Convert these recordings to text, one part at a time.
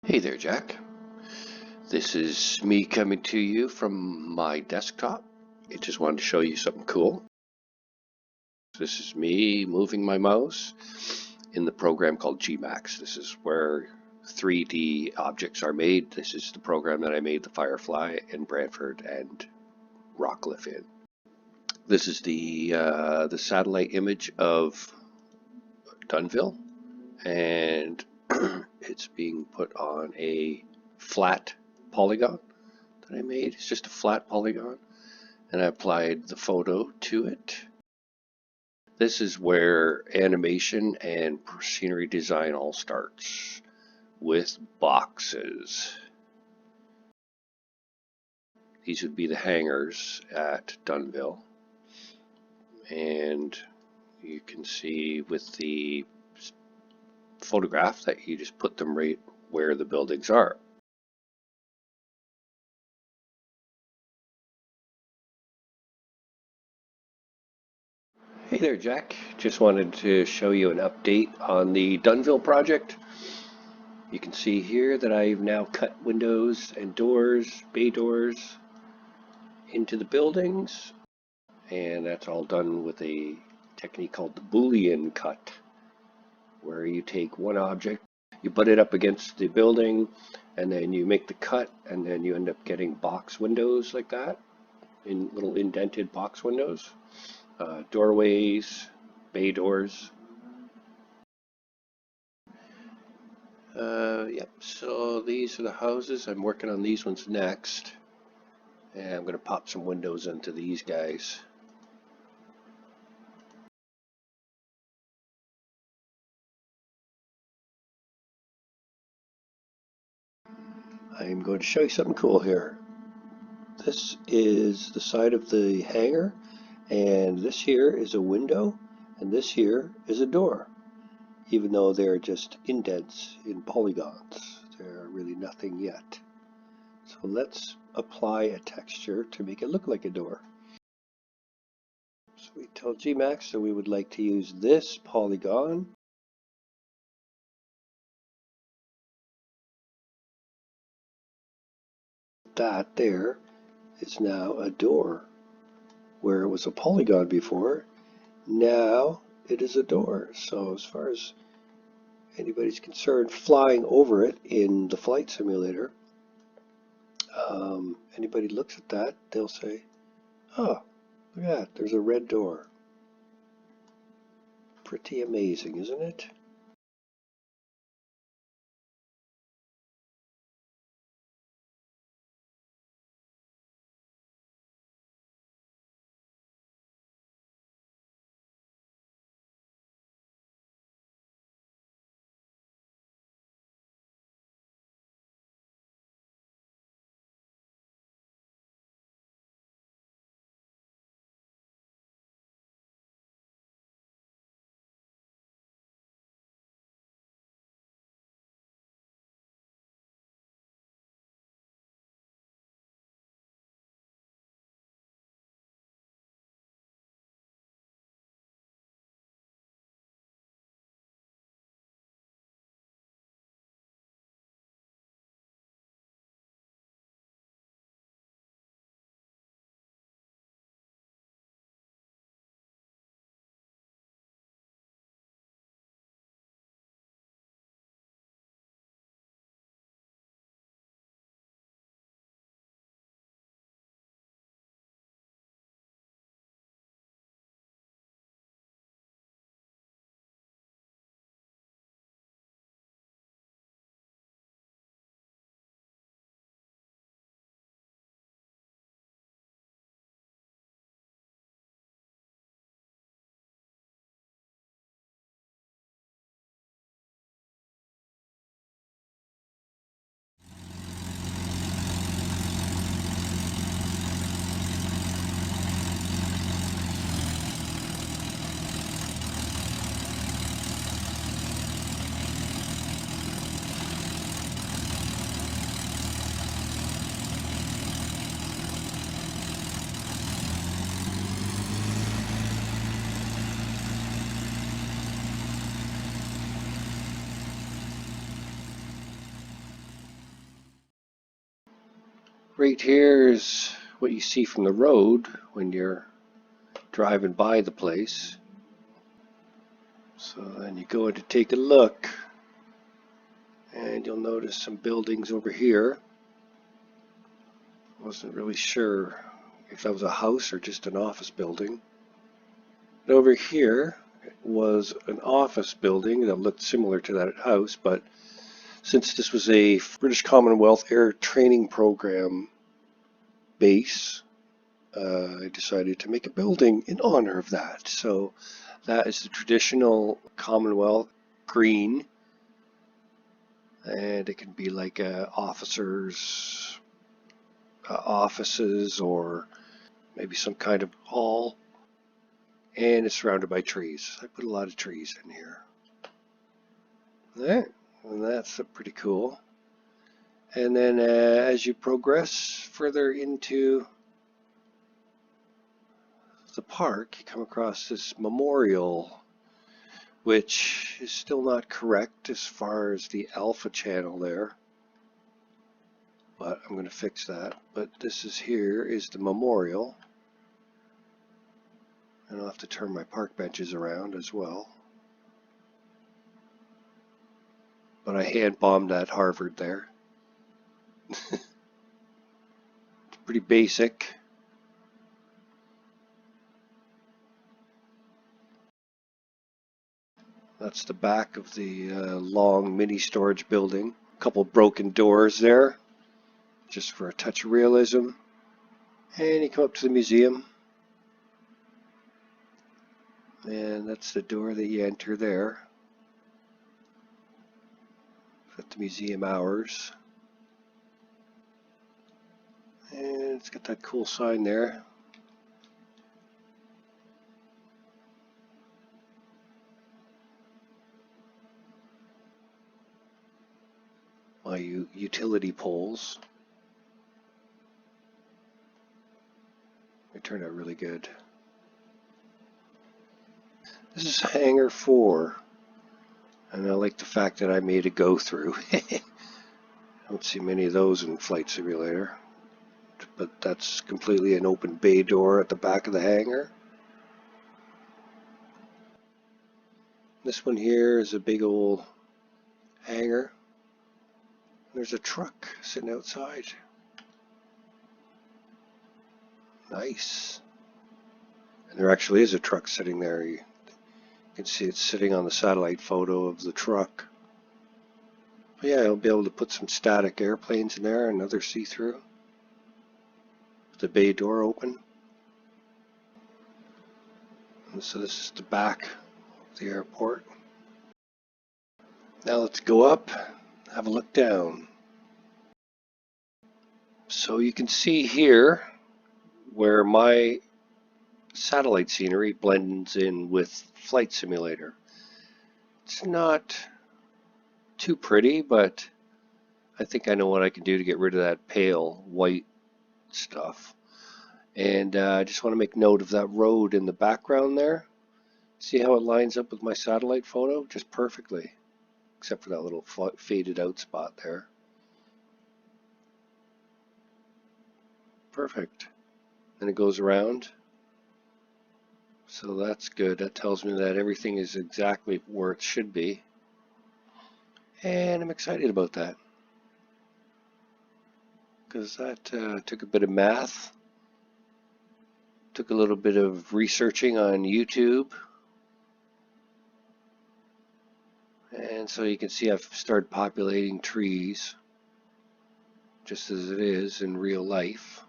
Hey there, Jack. This is me coming to you from my desktop. I just wanted to show you something cool. This is me moving my mouse in the program called Gmax. This is where 3D objects are made. This is the program that I made the Firefly in Brantford and Rockcliffe in. This is the satellite image of Dunnville, and it's being put on a flat polygon that I made. It's just a flat polygon, and I applied the photo to it. This is where animation and scenery design all starts, with boxes. These would be the hangars at Dunnville, and you can see with the photograph that you just put them right where the buildings are. Hey there, Jack. Just wanted to show you an update on the Dunnville project. You can see here that I've now cut windows and doors, bay doors, into the buildings, and that's all done with a technique called the Boolean cut, where you take one object, you put it up against the building, and then you make the cut, and then you end up getting box windows like that, in little indented box windows. Doorways, bay doors. Yep, so these are the houses. I'm working on these ones next. And I'm going to pop some windows into these guys. I'm going to show you something cool here. This is the side of the hangar, and this here is a window, and this here is a door. Even though they're just indents in polygons, they're really nothing yet. So let's apply a texture to make it look like a door. So we tell Gmax that we would like to use this polygon. That there is now a door. Where it was a polygon before, now it is a door. So as far as anybody's concerned, flying over it in the flight simulator, anybody looks at that, they'll say, oh, look at that, there's a red door. Pretty amazing, isn't it? Right here is what you see from the road when you're driving by the place. So then you go in to take a look, and you'll notice some buildings over here. Wasn't really sure if that was a house or just an office building. And over here was an office building that looked similar to that house, but since this was a British Commonwealth Air Training Program base, I decided to make a building in honor of that. So that is the traditional Commonwealth green, and it can be like officers' offices or maybe some kind of hall, and it's surrounded by trees. I put a lot of trees in here. There, and that's pretty cool. And then as you progress further into the park, you come across this memorial, which is still not correct as far as the alpha channel there, but I'm going to fix that. But this is here is the memorial, and I'll have to turn my park benches around as well. But I hand bombed that Harvard there. It's pretty basic. That's the back of the long mini storage building. A couple broken doors there, just for a touch of realism. And you come up to the museum, and that's the door that you enter there. At the museum hours. And it's got that cool sign there. My utility poles. They turned out really good. This is hangar 4. And I like the fact that I made a go-through. I don't see many of those in Flight Simulator. But that's completely an open bay door at the back of the hangar. This one here is a big old hangar. There's a truck sitting outside. Nice. And there actually is a truck sitting there. You can see it's sitting on the satellite photo of the truck. But yeah, I'll be able to put some static airplanes in there, another see-through. The bay door open. And so this is the back of the airport. Now let's go up, have a look down. So you can see here where my satellite scenery blends in with Flight Simulator. It's not too pretty, but I think I know what I can do to get rid of that pale white stuff. And I just want to make note of that road in the background there. See how it lines up with my satellite photo? Just perfectly, except for that little faded out spot there. Perfect. And it goes around. So that's good. That tells me that everything is exactly where it should be. And I'm excited about that, because that took a bit of math, took a little bit of researching on YouTube. And so you can see I've started populating trees just as it is in real life.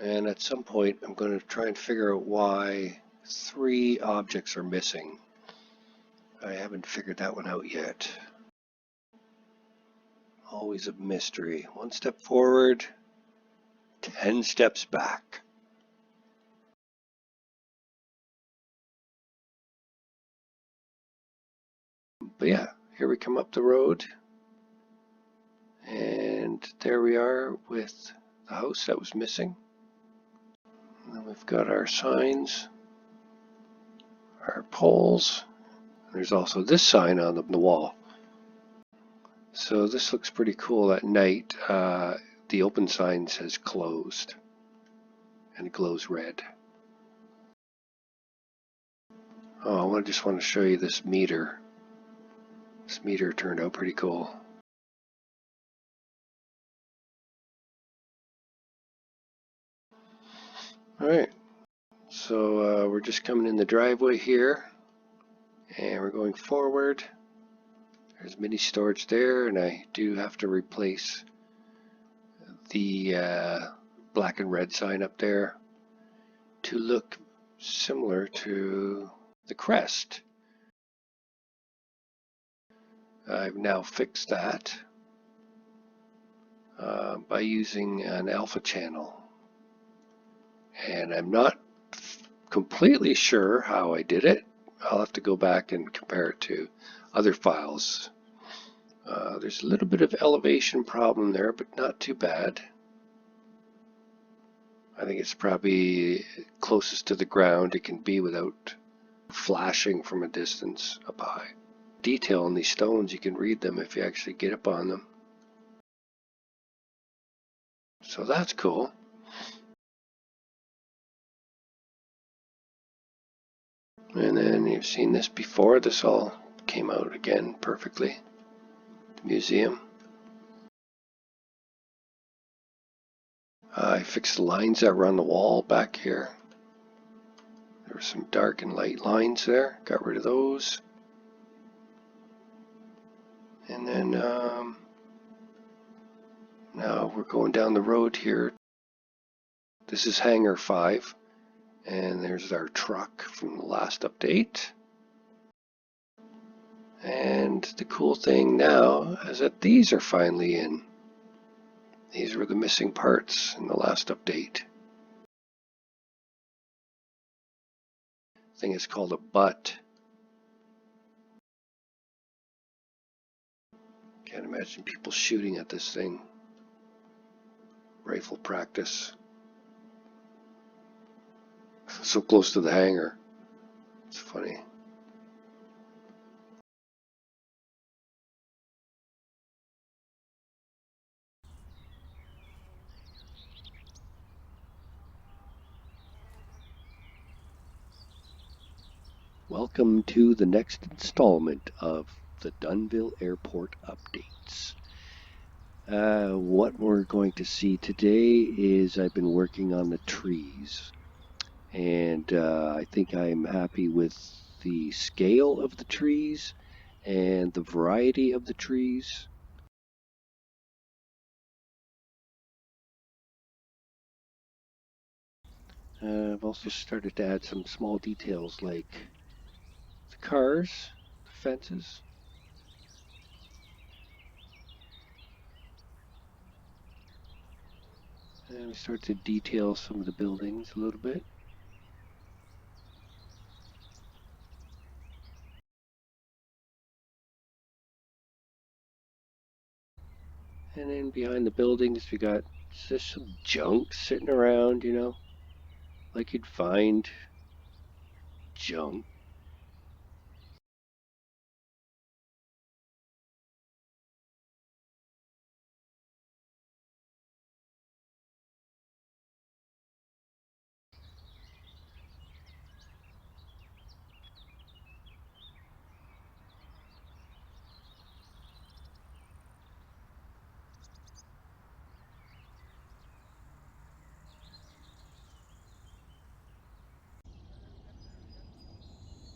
And at some point I'm going to try and figure out why 3 objects are missing. I haven't figured that one out yet. Always a mystery. 1 step forward, 10 steps back. But yeah, here we come up the road. And there we are with the house that was missing. And then we've got our signs, our poles. There's also this sign on the wall. So this looks pretty cool at night. The open sign says closed and it glows red. Oh, I just want to show you this meter. This meter turned out pretty cool. Alright, so we're just coming in the driveway here and we're going forward. There's mini storage there, and I do have to replace the black and red sign up there to look similar to the crest. I've now fixed that by using an alpha channel, and I'm not completely sure how I did it. I'll have to go back and compare it to other files. There's a little bit of elevation problem there, but not too bad. I think it's probably closest to the ground it can be without flashing from a distance up high. Detail on these stones, you can read them if you actually get up on them. So that's cool. And then you've seen this before. This all came out again perfectly. The museum. I fixed the lines that were on the wall back here. There were some dark and light lines there. Got rid of those. And then now we're going down the road here. This is Hangar 5. And there's our truck from the last update. And the cool thing now is that these are finally in. These were the missing parts in the last update. I think it's called a butt. Can't imagine people shooting at this thing. Rifle practice. So close to the hangar. It's funny. Welcome to the next installment of the Dunnville Airport updates. What we're going to see today is I've been working on the trees, and I think I'm happy with the scale of the trees and the variety of the trees. I've also started to add some small details like the cars, the fences. And we start to detail some of the buildings a little bit. And then behind the buildings we got just some junk sitting around, you know, like you'd find junk.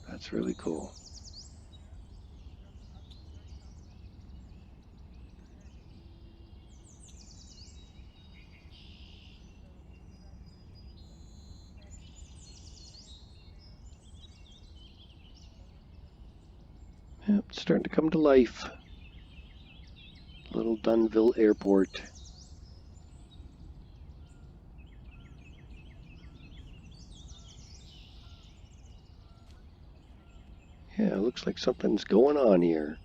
That's really cool. Yep, it's starting to come to life. Little Dunnville Airport. Yeah, it looks like something's going on here.